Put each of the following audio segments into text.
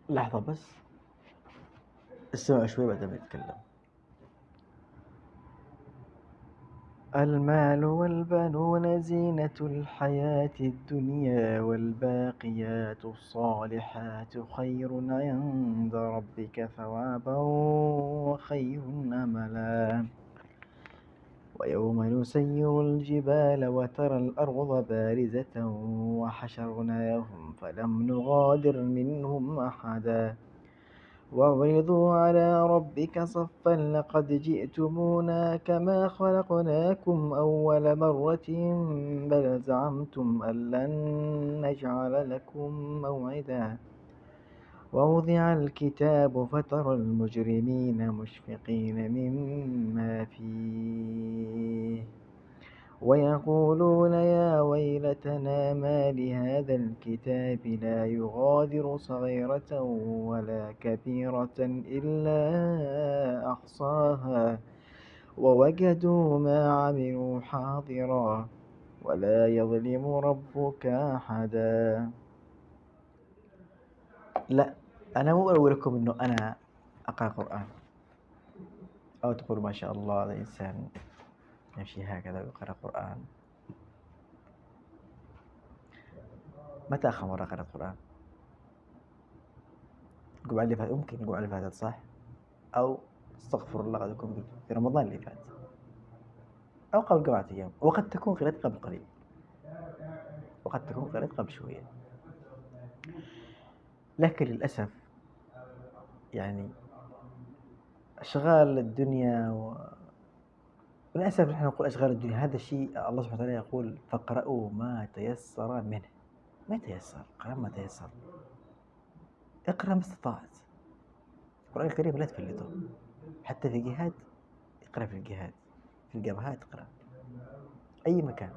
لحظة بس، استمع شوي بعدين بنتكلم. المال والبنون زينة الحياة الدنيا، والباقيات الصالحات خير عند ربك ثوابا وخير أملا. ويوم نسير الجبال وترى الأرض بارزة وحشرناهم فلم نغادر منهم أحدا وعرضوا على ربك صفا لقد جئتمونا كما خلقناكم أول مرة بل زعمتم أن لن نجعل لكم موعدا. ووضع الكتاب فترى المجرمين مشفقين مما فيه ويقولون يا ويلتنا ما لهذا الكتاب لا يغادر صغيرة ولا كبيرة إلا أحصاها ووجدوا ما عملوا حاضرا ولا يظلم ربك أحدا. لا، أنا مو أقول لكم إنه أنا أقرأ قرآن أو تقول ما شاء الله هذا إنسان يمشي هكذا ويقرأ قرآن. متى آخر مرة قرأت قرآن؟ الجمعة اللي فاتت، يمكن الجمعة اللي فاتت صح؟ أو استغفر الله قد يكون في رمضان اللي فات أو قبل 4 أيام، وقد تكون قرأت قبل قليل وقد تكون قرأت قبل شوية. لكن للأسف يعني أشغال الدنيا وللأسف نحن نقول أشغال الدنيا، هذا الشيء الله سبحانه وتعالى يقول فاقرأوا ما تيسر منه. ما يتيسر، قرأ ما تيسر، اقرأ ما استطعت. القرآن الكريم لا تفلته، حتى في الجهاد اقرأ، في الجهاد في الجبهات اقرأ، أي مكان.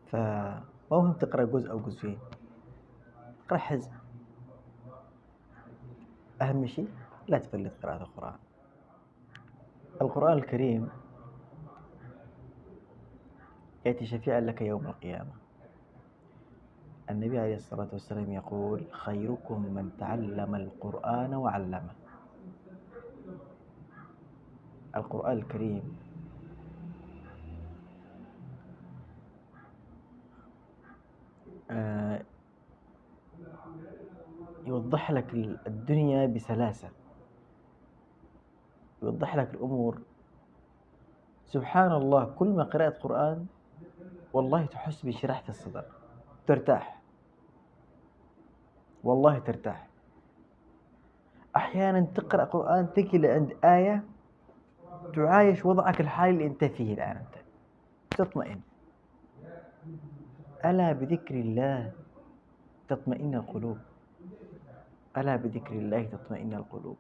فما مهم تقرأ جزء أو جزئين، اقرأ حزب. أهم شيء لا تفلت قراءة القرآن. القرآن الكريم يأتي شفيعا لك يوم القيامة. النبي عليه الصلاة والسلام يقول خيركم من تعلم القرآن وعلمه. القرآن الكريم يوضح لك الدنيا بسلاسة، يوضح لك الأمور. سبحان الله، كل ما قرأت قرآن والله تحس بشرح في الصدر، ترتاح، والله ترتاح. أحيانا تقرأ قرآن تجي عند آية تعايش وضعك الحالي اللي أنت فيه الآن، أنت تطمئن. ألا بذكر الله تطمئن القلوب، ألا بذكر الله تطمئن القلوب.